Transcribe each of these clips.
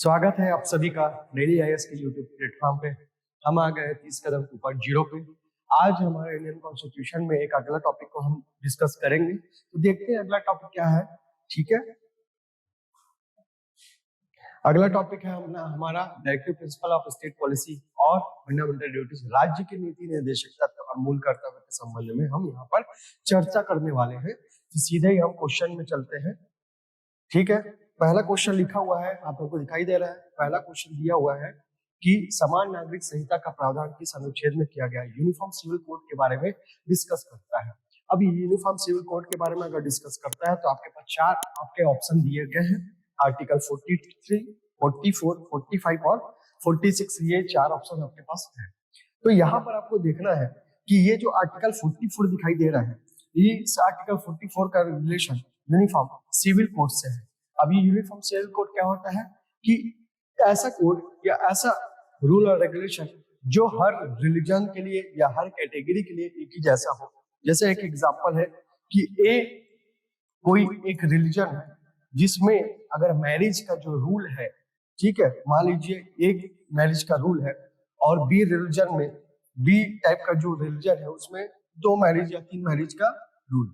स्वागत है आप सभी का डेली आईएएस के यूट्यूब प्लेटफॉर्म पे। हम आ गए 30 कदम 2.0 पे। आज हमारे इंडियन कॉन्स्टिट्यूशन में एक अगला टॉपिक को हम डिस्कस करेंगे, तो देखते हैं अगला टॉपिक क्या है। ठीक है, अगला टॉपिक है हमारा directive principle of state policy और फंडामेंटल ड्यूटीज। राज्य की नीति निर्देशक तत्व और मूल कर्तव्य के संबंध में हम यहाँ पर चर्चा करने वाले हैं। तो सीधे ही हम क्वेश्चन में चलते हैं। ठीक है, पहला क्वेश्चन लिखा हुआ है, आप लोगों को दिखाई दे रहा है। पहला क्वेश्चन दिया हुआ है कि समान नागरिक संहिता का प्रावधान किस अनुच्छेद में किया गया है। यूनिफॉर्म सिविल कोड के बारे में डिस्कस करता है। अब यूनिफॉर्म सिविल कोड के बारे में अगर डिस्कस करता है तो आपके पास चार आपके ऑप्शन दिए गए हैं। आर्टिकल 43, 44, 45 और 46, ये चार ऑप्शन आपके पास है। तो यहाँ पर आपको देखना है कि ये जो आर्टिकल 44 दिखाई दे रहा है, इस आर्टिकल 44 का रिलेशन यूनिफॉर्म सिविल कोड से है। अभी यूनिफॉर्म सिविल कोड क्या होता है कि ऐसा कोड या ऐसा रूल और रेगुलेशन जो हर रिलीजन के लिए या हर कैटेगरी के लिए एक ही जैसा हो। जैसे एक एग्जांपल है कि कोई एक रिलीजन है जिसमें अगर मैरिज का जो रूल है, ठीक है, मान लीजिए एक मैरिज का रूल है और बी रिलीजन में, बी टाइप का जो रिलीजन है उसमें 2 मैरिज या 3 मैरिज का रूल,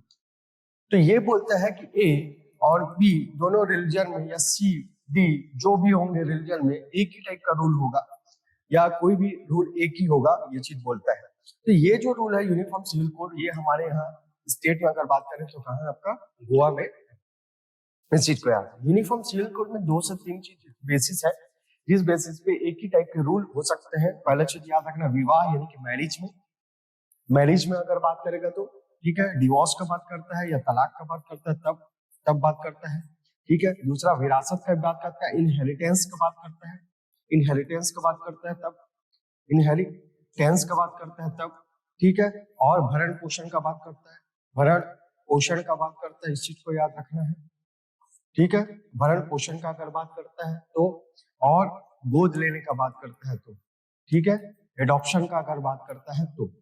तो ये बोलता है कि ए और बी दोनों रिलीजन में या सी डी जो भी होंगे रिलीजन में एक ही टाइप का रूल होगा या कोई भी रूल एक ही होगा, ये चीज बोलता है। तो ये जो रूल है यूनिफॉर्म सिविल कोड, ये हमारे यहाँ स्टेट में अगर बात करें तो कहाँ है आपका, गोवा में इस चीज को याद। यूनिफॉर्म सिविल कोड में 2 से 3 चीज बेसिस है, जिस बेसिस पे एक ही टाइप के रूल हो सकते हैं। पहला चीज याद रखना, विवाह यानी कि मैरिज में अगर बात करेगा तो ठीक है, डिवोर्स का बात करता है या तलाक का बात करता है तब बात करता है। ठीक है, दूसरा विरासत का बात करता है, इनहेरिटेंस का बात करता है, इनहेरिटेंस का बात करता है तब, इनहेरिटेंस का बात करता है तब। ठीक है, और भरण पोषण का बात करता है, भरण पोषण का बात करता है, इस चीज को याद रखना है। ठीक है, भरण पोषण का अगर बात करता है तो, और गोद लेने का बात करता है तो, ठीक है, एडॉप्शन का अगर बात करता है तो।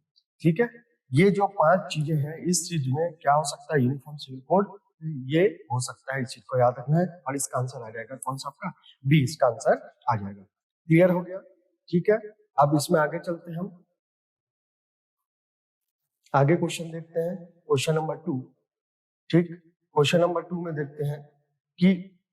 ठीक है, ये जो 5 चीजें हैं, इस चीज में क्या हो सकता है, यूनिफॉर्म सिविल कोड ये हो सकता है। इस चीज को याद रखना है और इसका आंसर आ जाएगा कौन सा आपका, बी, इसका आंसर आ जाएगा। क्लियर हो गया? ठीक है, अब इसमें आगे चलते हैं हम, आगे क्वेश्चन देखते हैं, क्वेश्चन नंबर 2। ठीक, क्वेश्चन नंबर 2 में देखते हैं कि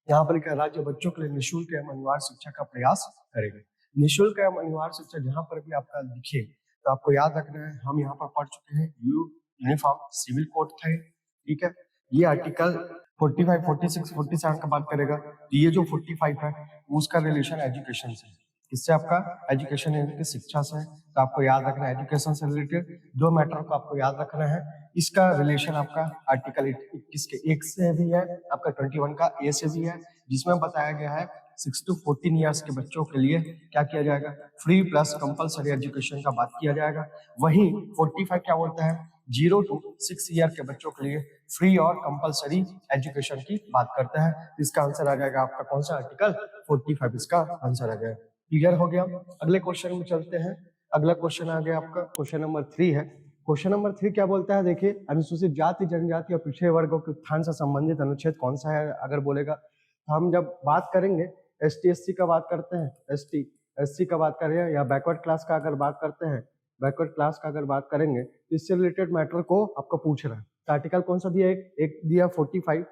यहाँ पर लिखा है, राज्य बच्चों के लिए निःशुल्क एवं अनिवार्य शिक्षा का प्रयास करेगा। निःशुल्क एवं अनिवार्य शिक्षा जहां पर भी आपका दिखे तो आपको याद रखना है, हम यहाँ पर पढ़ चुके हैं यूनिफॉर्म सिविल कोड थे। ठीक है, ये आर्टिकल 45, 46, 47 का बात करेगा। तो ये जो 45 है उसका रिलेशन एजुकेशन से, इससे आपका एजुकेशन यानी कि शिक्षा से है। तो आपको याद रखना है एजुकेशन से रिलेटेड 2 मैटर को आपको याद रखना है। इसका रिलेशन आपका आर्टिकल 21 के 1 से भी है, आपका 21 का ए से भी है, जिसमें बताया गया है 6 to 14 ईयर्स के बच्चों के लिए क्या किया जाएगा, फ्री प्लस कंपलसरी एजुकेशन का बात किया जाएगा। वहीं 45 क्या बोलता है, 0 to 6 ईयर के बच्चों के लिए फ्री और कंपलसरी एजुकेशन की बात करता है। इसका आंसर आ जाएगा आपका कौन सा, आर्टिकल 45, इसका आंसर आ जाएगा। क्लियर हो गया? अगले क्वेश्चन में चलते हैं। अगला क्वेश्चन आ गया आपका, क्वेश्चन नंबर 3 है। क्वेश्चन नंबर 3 क्या बोलता है, देखिए, अनुसूचित जाति जनजाति और पिछड़े वर्गों के उत्थान से संबंधित अनुच्छेद कौन सा है अगर बोलेगा। तो हम जब बात करेंगे ST SC का बात करते हैं, ST SC का बात करें या बैकवर्ड क्लास का अगर बात करते हैं, बैकवर्ड क्लास का अगर बात करेंगे, इससे रिलेटेड मैटर को आपको पूछ रहा है। तो आर्टिकल कौन सा दिया है, एक दिया 45,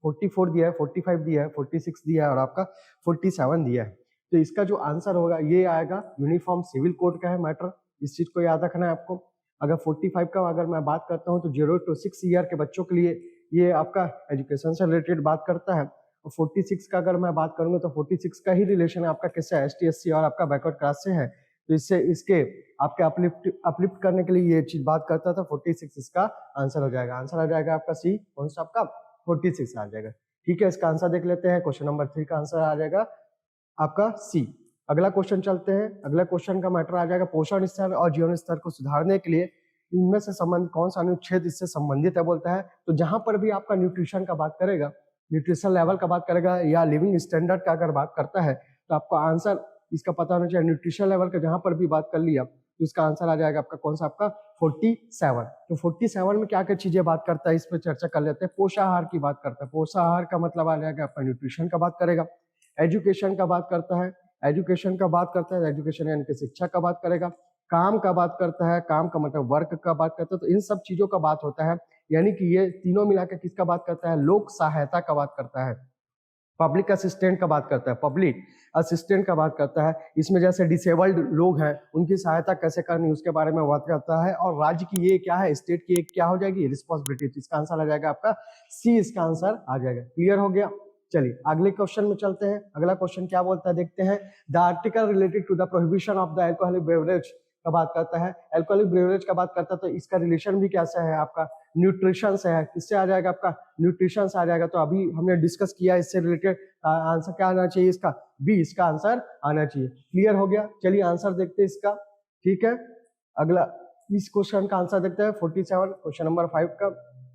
44 दिया है, 45 दिया है, 46 दिया है और आपका 47 दिया है। तो इसका जो आंसर होगा ये आएगा, यूनिफॉर्म सिविल कोड का है मैटर, इस चीज को याद रखना है आपको। अगर 45 का अगर मैं बात करता हूँ तो 0 to 6 ईयर के बच्चों के लिए ये आपका एजुकेशन से रिलेटेड बात करता है। और 46 का अगर मैं बात करूंगा तो 46 का ही रिलेशन आपका किससे, ST SC और आपका बैकवर्ड क्लास से है। तो इससे इसके आपके अपलिफ्ट करने के लिए ये चीज बात करता था। 46 इसका आंसर हो जाएगा, आंसर आ जाएगा आपका सी, कौन सा आपका 46 आ जाएगा। ठीक है, इसका आंसर देख लेते हैं। क्वेश्चन नंबर 3 का आंसर आ जाएगा आपका सी। अगला क्वेश्चन चलते हैं, अगला क्वेश्चन का मैटर आ जाएगा, पोषण स्तर और जीवन स्तर को सुधारने के लिए इनमें से संबंध कौन सा अनुच्छेद इससे संबंधित है बोलता है। तो जहां पर भी आपका न्यूट्रिशन का बात करेगा, न्यूट्रिशन लेवल का बात करेगा या लिविंग स्टैंडर्ड का अगर बात करता है तो आपको आंसर इसका पता होना चाहिए। न्यूट्रिशन लेवल का जहां पर भी बात कर लिया तो इसका आंसर आ जाएगा आपका कौन सा, आपका 47। तो 47 में क्या क्या चीजें बात करता है इस पर चर्चा कर लेते हैं। पोषाहार की बात करता है, पोषाहार का मतलब आ जाएगा आपका न्यूट्रिशन का बात करेगा। एजुकेशन का बात करता है, एजुकेशन का बात करता है, एजुकेशन यानी कि शिक्षा का बात करेगा। काम का बात करता है, काम का मतलब वर्क का बात करता है। तो इन सब चीजों का बात होता है, यानी कि ये तीनों मिलाकर किसका बात करता है, लोक सहायता का बात करता है। पब्लिक असिस्टेंट का बात करता है, पब्लिक असिस्टेंट का बात करता है। इसमें जैसे डिसेबल्ड लोग हैं उनकी सहायता कैसे करनी उसके बारे में बात करता है। और राज्य की ये क्या है, स्टेट की एक क्या हो जाएगी, रिस्पॉन्सिबिलिटी। इसका आंसर आ जाएगा आपका सी, इसका आंसर आ जाएगा। क्लियर हो गया। चलिए अगले क्वेश्चन में चलते हैं। अगला क्वेश्चन क्या बोलता है देखते हैं। The article related to the prohibition of the alcoholic beverage का बात करता है, अल्कोहलिक बेवरेज का बात करता है। तो इसका रिलेशन भी कैसा है आपका, न्यूट्रिशन से है। किससे आ जाएगा आपका, न्यूट्रिशन से आ जाएगा। तो अभी हमने डिस्कस किया इससे रिलेटेड आंसर क्या आना चाहिए इसका, बी, इसका आंसर आना चाहिए। क्लियर हो गया। चलिए आंसर देखते हैं इसका। ठीक है, अगला इस क्वेश्चन का आंसर देखते हैं। 47 क्वेश्चन नंबर 5 का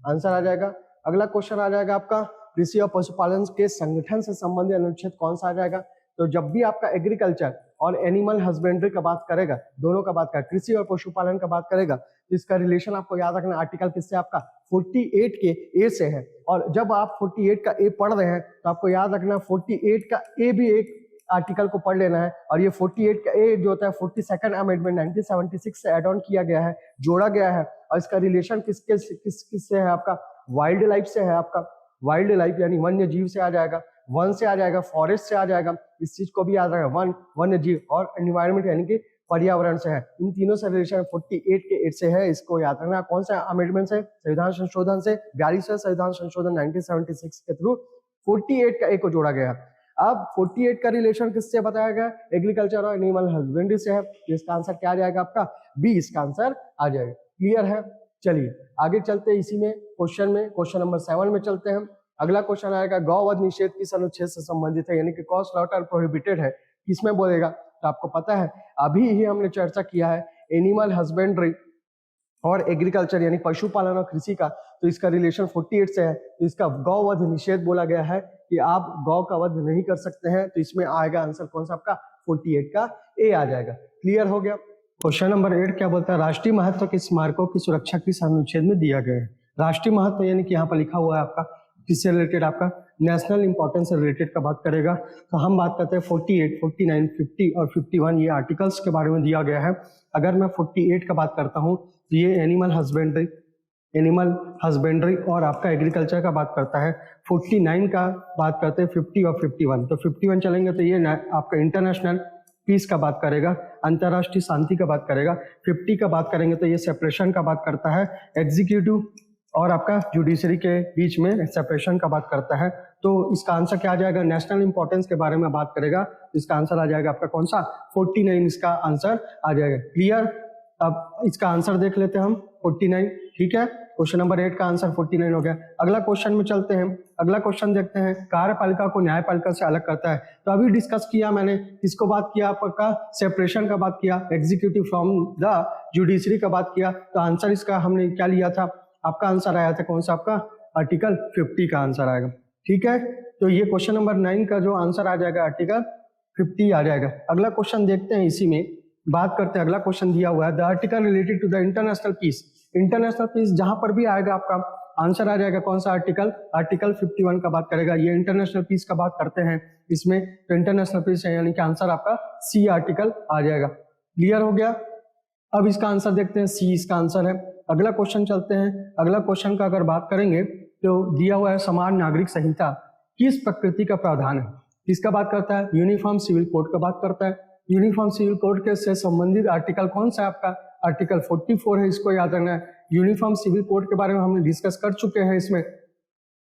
आंसर आ जाएगा। अगला क्वेश्चन आ जाएगा आपका कृषि और पशुपालन के संगठन से संबंधित अनुच्छेद कौन सा आ जाएगा। तो जब भी आपका एग्रीकल्चर और एनिमल हस्बेंड्री का बात करेगा, दोनों का बात करेगा, कृषि और पशुपालन का बात करेगा, तो इसका रिलेशन आपको याद रखना आर्टिकल किससे, आपका 48 के ए से है। और जब आप 48 का ए पढ़ रहे हैं तो आपको याद रखना 48 का ए भी एक आर्टिकल को पढ़ लेना है। और ये 48 का ए जो होता है 42nd अमेंडमेंट 1976 से एड ऑन किया गया है, जोड़ा गया है। और इसका रिलेशन किससे है, आपका वाइल्ड लाइफ से है। आपका वाइल्ड लाइफ यानी वन्य जीव से आ जाएगा, वन से आ जाएगा, फॉरेस्ट से आ जाएगा। इस चीज को भी याद रखेगा, वन वन्य जीव, और एनवायरमेंट यानी कि पर्यावरण से है। इन तीनों से रिलेशन 48 के 8 से है, इसको याद रखना। कौन सा अमेंडमेंट से, संविधान संशोधन से, 42वें संविधान संशोधन 1976 के थ्रू 48 का ए को जोड़ा गया। अब 48 का रिलेशन किससे बताया गया, एग्रीकल्चर और एनिमल हस्बेंड्री से है। इसका आंसर क्या आ जाएगा आपका, बी, इसका आंसर आ जाएगा। क्लियर है। चलिए आगे चलते हैं इसी में क्वेश्चन में, क्वेश्चन नंबर 7 में चलते हैं। अगला क्वेश्चन आएगा गौवध निषेध किस अनुच्छेद से संबंधित है, यानी कि कॉ स्लॉटर प्रोहिबिटेड है, किसमें बोलेगा। तो आपको पता है अभी ही हमने चर्चा किया है एनिमल हस्बेंड्री और एग्रीकल्चर यानी पशुपालन और कृषि का। तो इसका रिलेशन 48 से है। तो इसका गौवध निषेध बोला गया है कि आप गौ का वध नहीं कर सकते हैं। तो इसमें आएगा आंसर कौन सा, आपका 48 का ए आ जाएगा। क्लियर हो गया। क्वेश्चन नंबर 8 क्या बोलता है, राष्ट्रीय महत्व के स्मारकों की सुरक्षा किस अनुच्छेद में दिया गया है। राष्ट्रीय महत्व यानी कि यहाँ पर लिखा हुआ है आपका किससे रिलेटेड, आपका नेशनल इंपॉर्टेंस से रिलेटेड का बात करेगा। तो हम बात करते हैं 48, 49, 50 और 51 ये आर्टिकल्स के बारे में दिया गया है। अगर मैं 48 का बात करता हूँ तो ये एनिमल हस्बेंड्री और आपका एग्रीकल्चर का बात करता है। 49 का बात करते हैं 50 और 51। तो 51 चलेंगे तो ये आपका इंटरनेशनल पीस का बात करेगा, अंतरराष्ट्रीय शांति का बात करेगा। 50 का बात करेंगे तो ये सेपरेशन का बात करता है, एग्जीक्यूटिव और आपका जुडिशरी के बीच में सेपरेशन का बात करता है। तो इसका आंसर क्या आ जाएगा, नेशनल इंपॉर्टेंस के बारे में बात करेगा। इसका आंसर आ जाएगा आपका कौन सा, 49 इसका आंसर आ जाएगा। क्लियर। अब इसका आंसर देख लेते हैं हम 49। ठीक है, क्वेश्चन नंबर 8 का आंसर 49 हो गया। अगला क्वेश्चन में चलते हैं। अगला क्वेश्चन देखते हैं, कार्यपालिका को न्यायपालिका से अलग करता है। तो अभी डिस्कस किया मैंने, किसको बात किया, आपका सेपरेशन का बात किया, एग्जीक्यूटिव फ्रॉम द जुडिशरी का बात किया। तो आंसर इसका हमने क्या लिया था, आपका आंसर आया था कौन सा, आपका आर्टिकल 50 का आंसर आएगा। ठीक है, तो ये क्वेश्चन नंबर 9 का जो आंसर आ जाएगा आर्टिकल 50 आ जाएगा। अगला क्वेश्चन देखते हैं, इसी में बात करते हैं। अगला क्वेश्चन दिया हुआ है the article related to the international peace. International peace जहां पर भी आएगा आपका आंसर आ जाएगा कौन सा आर्टिकल, आर्टिकल 51 का बात करेगा। ये इंटरनेशनल पीस का बात करते हैं इसमें, तो इंटरनेशनल पीस है यानी कि आंसर आपका सी आर्टिकल आ जाएगा। क्लियर हो गया। अब इसका आंसर देखते हैं, सी इसका आंसर है। अगला क्वेश्चन चलते हैं। अगला क्वेश्चन का अगर बात करेंगे तो दिया हुआ है समान नागरिक संहिता किस प्रकृति का प्रावधान है, किसका बात करता है, यूनिफॉर्म सिविल कोड का बात करता है। यूनिफॉर्म सिविल कोड के से संबंधित आर्टिकल कौन सा है, आपका आर्टिकल 44 है, इसको याद रखना है। यूनिफॉर्म सिविल कोड के बारे में हमने डिस्कस कर चुके हैं इसमें,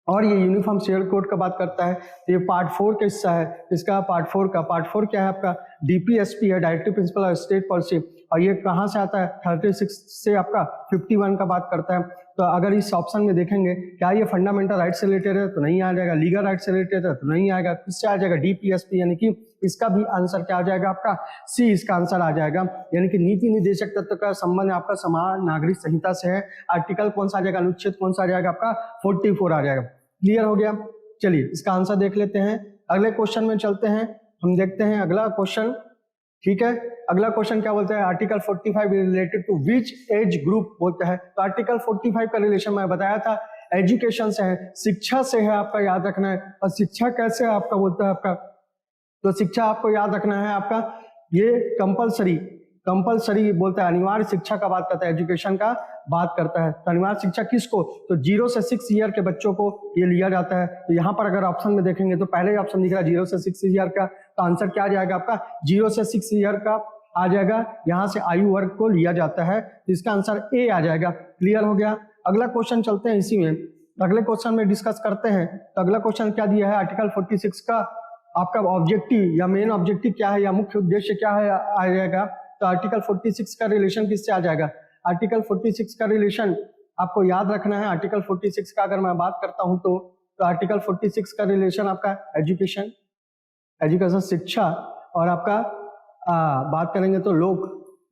और ये यूनिफॉर्म सिविल कोड का बात करता है। तो ये पार्ट 4 का हिस्सा है इसका। पार्ट 4 क्या है आपका, डीपीएसपी है, directive principle of state policy. और ये कहाँ से आता है, 36 से आपका 51 का बात करता है। तो अगर इस ऑप्शन में देखेंगे क्या ये फंडामेंटल राइट से रिलेटेड है, तो नहीं आ जाएगा। लीगल राइट से रिलेटेड है तो नहीं आएगा। किससे आ जाएगा, डीपीएसपी, यानी कि इसका भी आंसर क्या आ जाएगा, आपका सी इसका आंसर आ जाएगा। यानी कि नीति निदेशक तत्व का संबंध आपका समान नागरिक संहिता से है। आर्टिकल कौन सा आ जाएगा, अनुच्छेद कौन सा आ जाएगा, आपका 44 आ जाएगा। क्लियर हो गया। चलिए इसका आंसर देख लेते हैं। अगले क्वेश्चन में चलते हैं, हम देखते हैं अगला क्वेश्चन। ठीक है, अगला क्वेश्चन क्या बोलता है, article 45 related to which age group बोलता है। तो आर्टिकल 45 का रिलेशन मैं बताया था एजुकेशन से है, शिक्षा से है, आपका याद रखना है। और शिक्षा कैसे है आपका बोलता है, आपका तो शिक्षा आपको याद रखना है आपका, ये कंपलसरी बोलता है, अनिवार्य शिक्षा का बात करता है, एजुकेशन का बात करता है। तो अनिवार्य शिक्षा किसको, तो 0 से 6 ईयर के बच्चों को ये लिया जाता है। तो यहाँ पर अगर ऑप्शन में देखेंगे तो पहले ही ऑप्शन दिख रहा है 0 से 6 ईयर का, तो आंसर क्या आ जाएगा आपका 0 से 6 ईयर का आ जाएगा। यहाँ से आयु वर्ग को लिया जाता है, तो इसका आंसर ए आ जाएगा। क्लियर हो गया। अगला क्वेश्चन चलते हैं इसी में, अगले क्वेश्चन में डिस्कस करते हैं। तो अगला क्वेश्चन क्या दिया है, आर्टिकल 46 का आपका ऑब्जेक्टिव या मेन ऑब्जेक्टिव क्या है या मुख्य उद्देश्य क्या है आ जाएगा। तो आर्टिकल 46 का रिलेशन किससे आ जाएगा, आर्टिकल 46 का रिलेशन आपको याद रखना है। आर्टिकल 46 का अगर मैं बात करता हूं तो आर्टिकल 46 का रिलेशन आपका एजुकेशन शिक्षा, और आपका बात करेंगे तो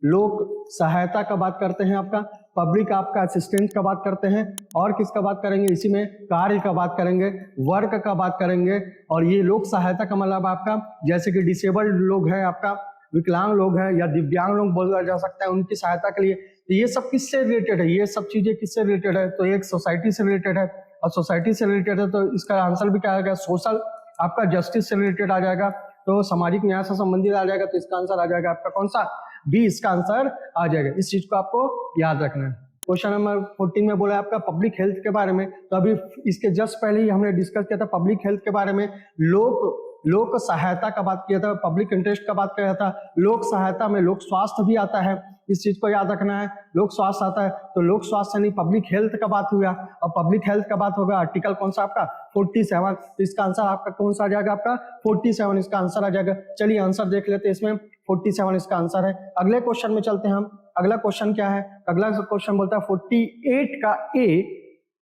लोक सहायता का बात करते हैं, आपका पब्लिक आपका असिस्टेंट का बात करते हैं, और किसका बात करेंगे इसी में, कार्य का बात करेंगे, वर्क का बात करेंगे। और ये लोक सहायता का मतलब आपका जैसे कि डिसेबल्ड लोग हैं, आपका विकलांग लोग हैं या दिव्यांग लोग बोला जा सकता है, उनकी सहायता के लिए। तो ये सब किससे रिलेटेड है, ये सब चीजें किससे रिलेटेड है, तो एक सोसाइटी से रिलेटेड है, और सोसाइटी से रिलेटेड है तो इसका आंसर भी क्या आएगा, सोशल आपका जस्टिस से रिलेटेड आ जाएगा, तो सामाजिक न्याय से संबंधित आ जाएगा। तो इसका आंसर आ जाएगा आपका कौन सा, बी इसका आंसर आ जाएगा। इस चीज को आपको याद रखना है। क्वेश्चन नंबर 14 में बोला है आपका पब्लिक हेल्थ के बारे में। तो अभी इसके जस्ट पहले ही हमने डिस्कस किया था पब्लिक हेल्थ के बारे में, लोक सहायता का बात किया था, पब्लिक इंटरेस्ट का बात किया था। लोक सहायता में लोक स्वास्थ्य भी आता है, इस चीज को याद रखना है। लोक स्वास्थ्य आता है तो लोक स्वास्थ्य नहीं पब्लिक हेल्थ का बात हुआ, और पब्लिक हेल्थ का बात होगा आर्टिकल कौन सा आपका 47। तो इसका आंसर आपका कौन सा आ जाएगा, आपका 47 इसका आंसर आ जाएगा। चलिए आंसर देख लेते हैं, इसमें 47 इसका आंसर है। अगले क्वेश्चन में चलते हैं हम। अगला क्वेश्चन क्या है, अगला क्वेश्चन बोलता है 48 का ए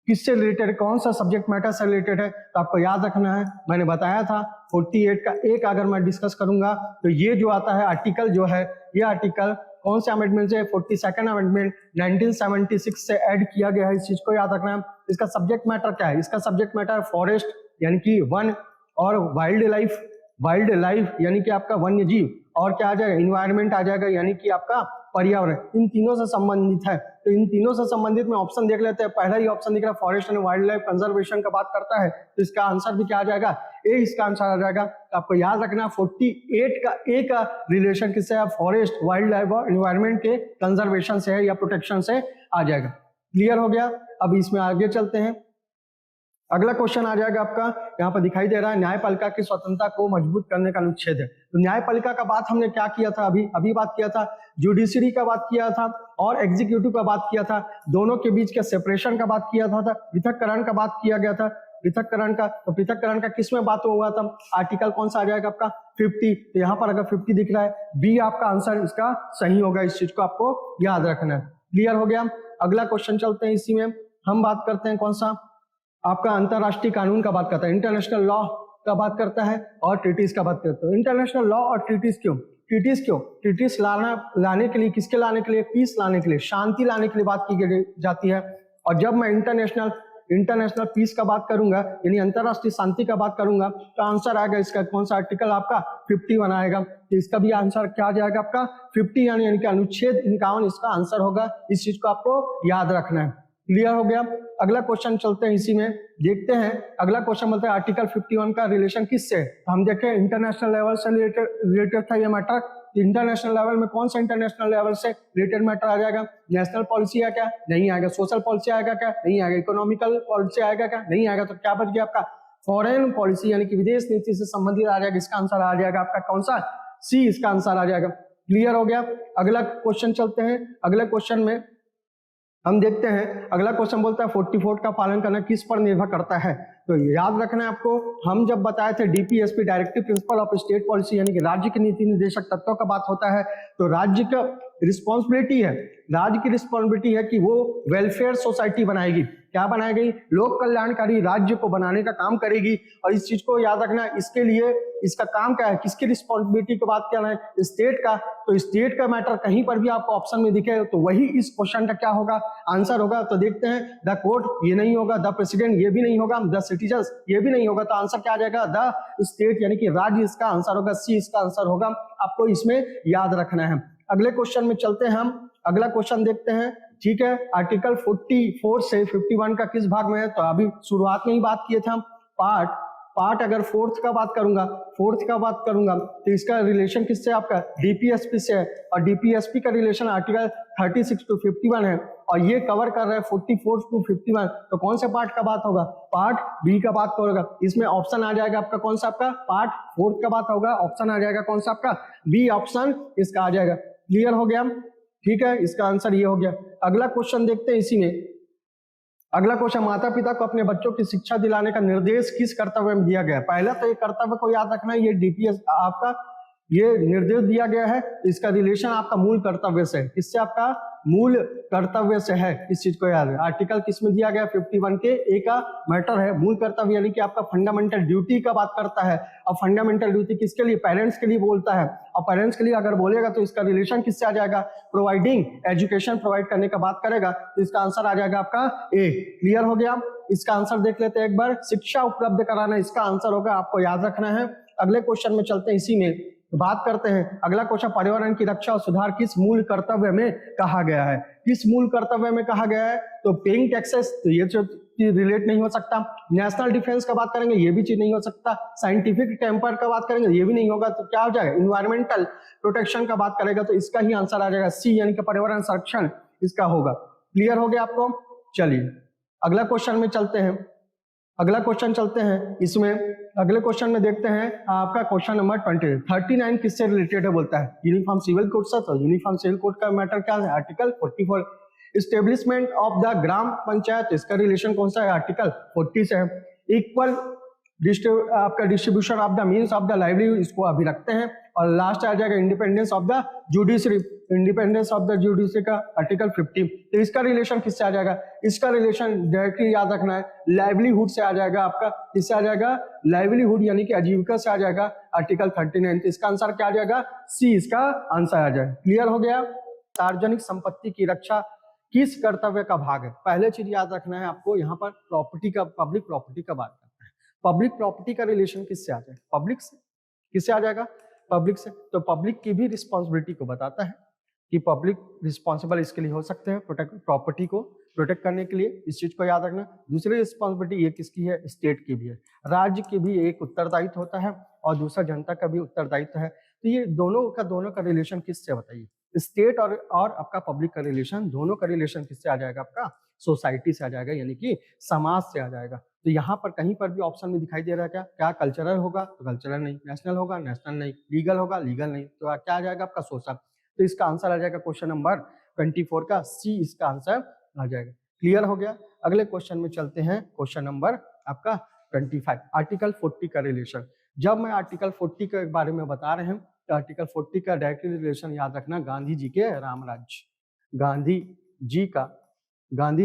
किससे रिलेटेड है, कौन सा सब्जेक्ट मैटर से रिलेटेड है। तो आपको याद रखना है, मैंने बताया था 48 का एक अगर मैं डिस्कस करूंगा तो ये जो आता है आर्टिकल जो है, ये आर्टिकल कौन से अमेंडमेंट से, 42nd अमेंडमेंट 1976 से ऐड किया गया है। इस चीज को याद रखना है। इसका सब्जेक्ट मैटर क्या है, इसका सब्जेक्ट मैटर फॉरेस्ट यानी कि वन, और वाइल्ड लाइफ यानी कि आपका वन्य जीव, और क्या आ जाएगा, इन्वायरमेंट आ जाएगा यानी कि आपका पर्यावरण। इन तीनों से संबंधित है। तो इन तीनों से संबंधित में ऑप्शन देख लेते हैं। पहला ही ऑप्शन दिख रहा है forest and wild life conservation का बात करता है, तो इसका आंसर भी क्या आ जाएगा, ए इसका आंसर आ जाएगा। तो आपको याद रखना 48 का ए का रिलेशन किससे है, फॉरेस्ट, वाइल्ड लाइफ और एनवायरमेंट के कंजर्वेशन से है या प्रोटेक्शन से आ जाएगा। क्लियर हो गया। अब इसमें आगे चलते हैं। अगला क्वेश्चन आ जाएगा आपका, यहाँ पर दिखाई दे रहा है न्यायपालिका की स्वतंत्रता को मजबूत करने का अनुच्छेद है। तो न्यायपालिका का बात हमने क्या किया था, अभी बात किया था, जुडिशरी का बात किया था और एग्जीक्यूटिव का बात किया था। दोनों के बीच के सेपरेशन का बात किया था, पृथककरण का बात किया गया था। पृथककरण का, तो पृथककरण का किस में बात हुआ था, आर्टिकल कौन सा आ जाएगा आपका 50। तो यहाँ पर अगर 50 दिख रहा है, बी आपका आंसर इसका सही होगा। इस चीज को आपको याद रखना है। क्लियर हो गया। अगला क्वेश्चन चलते हैं, इसी में हम बात करते हैं कौन सा, आपका अंतरराष्ट्रीय कानून का बात करता है, इंटरनेशनल लॉ का बात करता है और ट्रीटीज का बात करता है। इंटरनेशनल लॉ और ट्रीटीज क्यों, ट्रीटीज लाने के लिए, किसके लाने के लिए, पीस लाने के लिए, शांति लाने के लिए बात की जाती है। और जब मैं इंटरनेशनल पीस का बात करूंगा यानी अंतरराष्ट्रीय शांति का बात करूंगा, तो आंसर आएगा इसका कौन सा, आर्टिकल आपका 51 आएगा। तो इसका भी आंसर क्या आ जाएगा आपका 50 यानी कि अनुच्छेद 51 इसका आंसर होगा। इस चीज को आपको याद रखना है। क्लियर हो गया। अगला क्वेश्चन चलते हैं, इसी में देखते हैं। अगला क्वेश्चन बोलते हैं आर्टिकल 51 का रिलेशन किससे, तो हम देखें इंटरनेशनल लेवल से रिलेटेड था ये मैटर। इंटरनेशनल लेवल में कौन सा इंटरनेशनल लेवल से रिलेटेड मैटर आ जाएगा, नेशनल पॉलिसी है क्या, नहीं आएगा। सोशल पॉलिसी आएगा क्या, नहीं आएगा। इकोनॉमिकल पॉलिसी आएगा क्या, नहीं आएगा। तो क्या बच गया आपका, फॉरेन पॉलिसी यानी कि विदेश नीति से संबंधित आ जाएगा। इसका आंसर आ जाएगा आपका कौन सा, सी इसका आंसर आ जाएगा। क्लियर हो गया। अगला क्वेश्चन चलते हैं। अगले क्वेश्चन में हम देखते हैं, अगला क्वेश्चन बोलता है 44 का पालन करना किस पर निर्भर करता है। तो याद रखना है आपको, हम जब बताए थे DPSP directive principle of state policy यानी कि राज्य के नीति निर्देशक तत्वों का बात होता है, तो राज्य का रिस्पॉन्सिबिलिटी है, राज्य की रिस्पॉन्सिबिलिटी है कि वो वेलफेयर सोसाइटी बनाएगी। क्या बनाएगी, लोक कल्याणकारी राज्य को बनाने का काम करेगी। और इस चीज को याद रखना, इसके लिए इसका काम क्या है, किसकी रिस्पॉन्सिबिलिटी की बात करना है, स्टेट का। तो स्टेट का मैटर कहीं पर भी आपको ऑप्शन में दिखे तो वही इस क्वेश्चन का क्या होगा, आंसर होगा। तो देखते हैं, द कोर्ट ये नहीं होगा, द प्रेसिडेंट ये भी नहीं होगा, द सिटीजन्स ये भी नहीं होगा। तो आंसर क्या आ जाएगा, द स्टेट यानी कि राज्य इसका आंसर होगा, सी इसका आंसर होगा। आपको इसमें याद रखना है। अगले क्वेश्चन में चलते हैं हम। अगला क्वेश्चन देखते हैं, ठीक है। आर्टिकल 44 से 51 का किस भाग में है, तो अभी शुरुआत में ही बात किए थे हम, पार्ट पार्ट अगर फोर्थ का बात करूंगा तो इसका रिलेशन किससे आपका डीपीएसपी से है, और डीपीएसपी का रिलेशन आर्टिकल 36 to 51 है, और ये कवर कर रहा है 44 to 51। तो कौन से पार्ट का बात होगा, पार्ट बी का बात होगा। इसमें ऑप्शन आ जाएगा आपका कौन सा, आपका पार्ट फोर्थ का बात होगा, ऑप्शन आ जाएगा कौन सा आपका बी ऑप्शन इसका आ जाएगा। क्लियर हो गया, ठीक है, इसका आंसर ये हो गया। अगला क्वेश्चन देखते हैं इसी में। अगला क्वेश्चन, माता पिता को अपने बच्चों की शिक्षा दिलाने का निर्देश किस कर्तव्य में दिया गया है। पहला तो ये कर्तव्य को याद रखना है, ये डीपीएस आपका ये निर्देश दिया गया है, इसका रिलेशन आपका मूल कर्तव्य से है। किससे, आपका मूल कर्तव्य से है, इस चीज को याद है। आर्टिकल किस में दिया गया, 51 के ए का मैटर है। मूल कर्तव्य यानी कि आपका फंडामेंटल ड्यूटी का बात करता है, और फंडामेंटल ड्यूटी किसके लिए, पेरेंट्स के लिए बोलता है, और पेरेंट्स के लिए अगर बोलेगा तो इसका रिलेशन किससे आ जाएगा, प्रोवाइडिंग एजुकेशन, प्रोवाइड करने का बात करेगा, तो इसका आंसर आ जाएगा आपका ए। क्लियर हो गया, इसका आंसर देख लेते हैं एक बार। शिक्षा उपलब्ध कराना इसका आंसर होगा, आपको याद रखना है। अगले क्वेश्चन में चलते हैं, इसी में बात करते हैं। अगला क्वेश्चन, पर्यावरण की रक्षा और सुधार किस मूल कर्तव्य में कहा गया है। किस मूल कर्तव्य में कहा गया है, तो पेइंग टैक्सेस, तो ये रिलेट नहीं हो सकता। नेशनल डिफेंस का बात करेंगे, ये भी चीज नहीं हो सकता। साइंटिफिक टेम्पर का बात करेंगे, ये भी नहीं होगा। तो क्या हो जाएगा, इन्वायरमेंटल प्रोटेक्शन का बात करेगा, तो इसका ही आंसर आ जाएगा सी, यानी कि पर्यावरण संरक्षण इसका होगा। क्लियर हो गया आपको। चलिए अगला क्वेश्चन में चलते हैं। इसमें अगले क्वेश्चन में देखते हैं आपका क्वेश्चन नंबर 39 किससे रिलेटेड है, बोलता है यूनिफॉर्म सिविल कोड से। तो यूनिफॉर्म सिविल कोड का मैटर क्या है, article 44। Establishment of the gram panchayat, इसका रिलेशन कौन सा है, आर्टिकल 40 से है। इक्वल आपका distribution of the means of the livelihood, इसको अभी रखते हैं। और लास्ट आ जाएगा independence of the judiciary, independence of the judiciary का आर्टिकल 50। तो इसका रिलेशन किससे आ जाएगा, इसका रिलेशन डायरेक्टली याद रखना है, लाइवलीहुड से आ जाएगा आपका। किससे आ जाएगा, लाइवलीहुड यानी कि आजीविका से आ जाएगा, आर्टिकल 39। तो इसका आंसर क्या आ जाएगा, सी इसका आंसर आ जाएगा। क्लियर हो गया। सार्वजनिक संपत्ति की रक्षा किस कर्तव्य का भाग है। पहले चीज याद रखना है आपको, यहाँ पर प्रॉपर्टी का, पब्लिक प्रॉपर्टी का बात करना है। पब्लिक प्रॉपर्टी का रिलेशन किससे आ जाएगा, पब्लिक से। किससे आ जाएगा, पब्लिक से। तो पब्लिक की भी रिस्पॉन्सिबिलिटी को बताता है कि पब्लिक रिस्पॉन्सिबल इसके लिए हो सकते हैं, प्रॉपर्टी को प्रोटेक्ट करने के लिए, इस चीज को याद रखना। दूसरी रिस्पॉन्सिबिलिटी ये किसकी है, स्टेट की भी है, राज्य की भी एक उत्तरदायित्व होता है, और दूसरा जनता का भी उत्तरदायित्व है। तो ये दोनों का रिलेशन किससे, बताइए। स्टेट और आपका पब्लिक का रिलेशन, दोनों का रिलेशन किससे आ जाएगा, आपका सोसाइटी से आ जाएगा, यानी कि समाज से आ जाएगा। तो यहाँ पर कहीं पर भी ऑप्शन में दिखाई दे रहा है क्या कल्चरल होगा, तो कल्चरल नहीं, नेशनल होगा, नेशनल नहीं, लीगल होगा, लीगल नहीं, तो क्या आ जाएगा आपका सोशल। तो इसका आंसर आ जाएगा क्वेश्चन नंबर 24 का सी, इसका आंसर आ जाएगा। क्लियर हो गया। अगले क्वेश्चन में चलते हैं, क्वेश्चन नंबर आपका 25, आर्टिकल 40 का रिलेशन। जब मैं आर्टिकल 40 के बारे में बता रहे हैं, तो आर्टिकल 40 का डायरेक्टली रिलेशन याद रखना, गांधी जी के राम राज्य। गांधी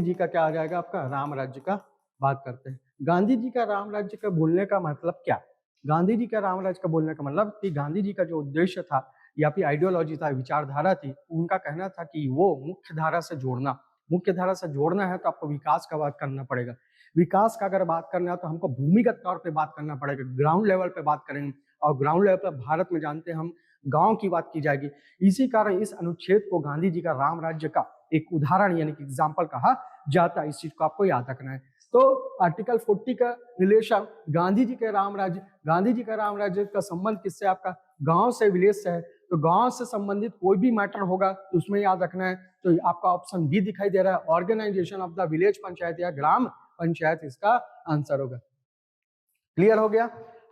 जी का क्या आ जाएगा, आपका राम राज्य का बात करते हैं। गांधी जी का राम राज्य का बोलने का मतलब क्या, गांधी जी का राम राज्य का बोलने का मतलब कि गांधी जी का जो उद्देश्य था या फिर आइडियोलॉजी था, विचारधारा थी, उनका कहना था कि वो मुख्य धारा से जोड़ना है तो आपको विकास का बात करना पड़ेगा। विकास का अगर बात करना है तो हमको भूमिगत तौर पे बात करना पड़ेगा, ग्राउंड लेवल पे बात करेंगे, और ग्राउंड लेवल पर भारत में जानते हैं हम गांव की बात की जाएगी। इसी कारण इस अनुच्छेद को गांधी जी का राम राज्य का एक उदाहरण यानी कि एग्जाम्पल कहा जाता है। इस चीज को आपको याद रखना है। तो आर्टिकल 40 का रिलेशन गांधी जी का राम राज्य का संबंध किससे, आपका गांव से, विलेज से है। तो गांव से संबंधित कोई भी मैटर होगा तो उसमें याद रखना है। तो आपका ऑप्शन बी दिखाई दे रहा है, organization of the village panchayat या ग्राम पंचायत, इसका आंसर होगा। क्लियर हो गया।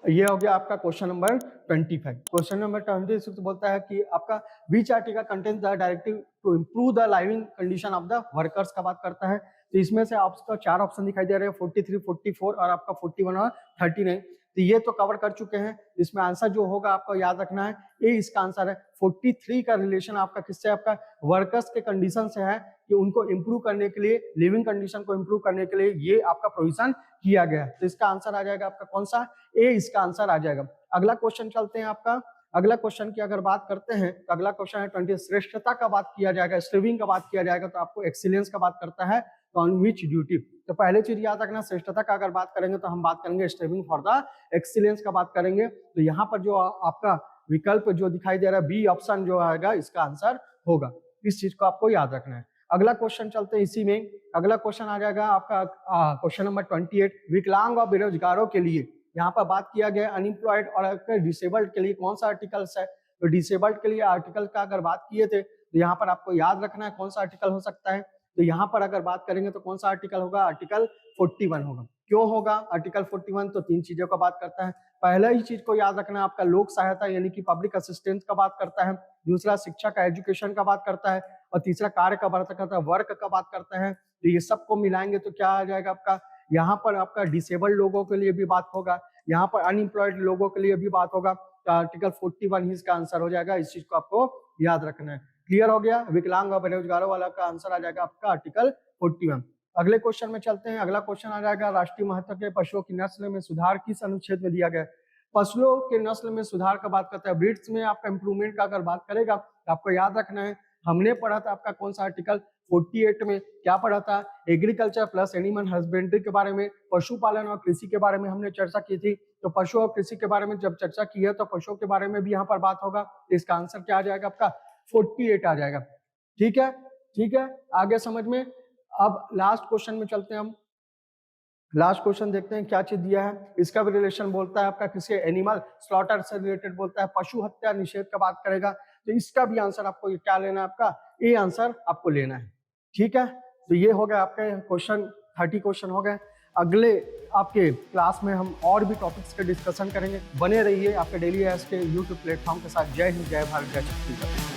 ये हो गया आपका क्वेश्चन नंबर 25। क्वेश्चन नंबर 26 बोलता है कि आपका which article contains the directive to improve the living condition of the workers का बात करता है। तो इसमें से आपको 4 ऑप्शन दिखाई दे रहे हैं, 43, 44 और आपका 41 और 39। तो ये तो कवर कर चुके हैं। इसमें आंसर जो होगा आपको याद रखना है, ये इसका आंसर है। 43 का रिलेशन आपका किससे, आपका वर्कर्स के कंडीशन से है कि उनको इंप्रूव करने के लिए, लिविंग कंडीशन को इंप्रूव करने के लिए ये आपका प्रोविजन किया गया है। तो इसका आंसर आ जाएगा आपका कौन सा, ए इसका आंसर आ जाएगा। अगला क्वेश्चन चलते हैं आपका। अगला क्वेश्चन की अगर बात करते हैं तो अगला क्वेश्चन है 20, श्रेष्ठता का बात किया जाएगा, स्ट्रीविंग का बात किया जाएगा, तो आपको एक्सीलेंस का बात करता है, ऑन विच ड्यूटी। तो पहले चीज याद रखना, श्रेष्ठता का अगर बात करेंगे तो हम बात करेंगे स्ट्रीविंग फॉर द एक्सीलेंस का बात करेंगे। तो यहाँ पर जो आपका विकल्प जो दिखाई दे रहा है, बी ऑप्शन जो आएगा इसका आंसर होगा। इस चीज को आपको याद रखना है। अगला क्वेश्चन चलते हैं इसी में। अगला क्वेश्चन आ जाएगा आपका क्वेश्चन नंबर 28, विकलांग और बेरोजगारों के लिए यहाँ पर बात किया गया अनएम्प्लॉयड और डिसेबल्ड के लिए कौन सा आर्टिकल्स है, तो डिसेबल्ड के लिए आर्टिकल का अगर बात किए थे तो यहाँ पर आपको याद रखना है कौन सा आर्टिकल हो सकता है। तो यहाँ पर अगर बात करेंगे तो कौन सा आर्टिकल होगा, आर्टिकल 41 होगा। क्यों होगा आर्टिकल 41, तो 3 चीजों का बात करता है। पहला ही चीज को याद रखना आपका लोक सहायता यानी कि पब्लिक असिस्टेंस का बात करता है, दूसरा शिक्षा का एजुकेशन का बात करता है, और तीसरा कार्य का बात करता है, वर्क का बात करता है। तो ये सबको मिलाएंगे तो क्या आ जाएगा आपका, यहाँ पर आपका डिसेबल्ड लोगों के लिए भी बात होगा, यहाँ पर अनएम्प्लॉयड लोगों के लिए भी बात होगा। तो आर्टिकल 41 ही इसका आंसर हो जाएगा, इस चीज को आपको याद रखना है। क्लियर हो गया, विकलांग और बेरोजगारों वाला का आंसर आ जाएगा आपका आर्टिकल 41। अगले क्वेश्चन में चलते हैं। अगला क्वेश्चन आ जाएगा राष्ट्रीय महत्व के पशुओं की नस्ल में सुधार किस अनुच्छेद में दिया गया है। पशुओं के नस्ल में सुधार का बात करता है, ब्रीड्स में आपका इंप्रूवमेंट का अगर बात करेगा तो आपको याद रखना है, हमने पढ़ा था आपका कौन सा आर्टिकल 48 में, क्या पढ़ा था, एग्रीकल्चर प्लस एनिमल हस्बेंड्री के बारे में, पशुपालन और कृषि के बारे में हमने चर्चा की थी। तो पशु और कृषि के बारे में जब चर्चा की है तो पशुओं के बारे में भी यहाँ पर बात होगा। तो इसका आंसर क्या आ जाएगा आपका 48 आ जाएगा। ठीक है, ठीक है, आगे समझ में। अब लास्ट क्वेश्चन में चलते हैं हम। लास्ट क्वेश्चन देखते हैं क्या चीज दिया है। इसका भी रिलेशन बोलता है आपका किसी एनिमल स्लॉटर से रिलेटेड बोलता है, पशु हत्या निषेध का बात करेगा। तो इसका भी आंसर आपको क्या लेना है, आपका ए आंसर आपको लेना है। ठीक है, तो ये हो गया आपके क्वेश्चन, 30 क्वेश्चन हो गए। अगले आपके क्लास में हम और भी टॉपिक्स के डिस्कशन करेंगे। बने रहिए आपके डेली एस के यूट्यूब प्लेटफॉर्म के साथ। जय हिंद, जय भारत, जय छत्तीसगढ़।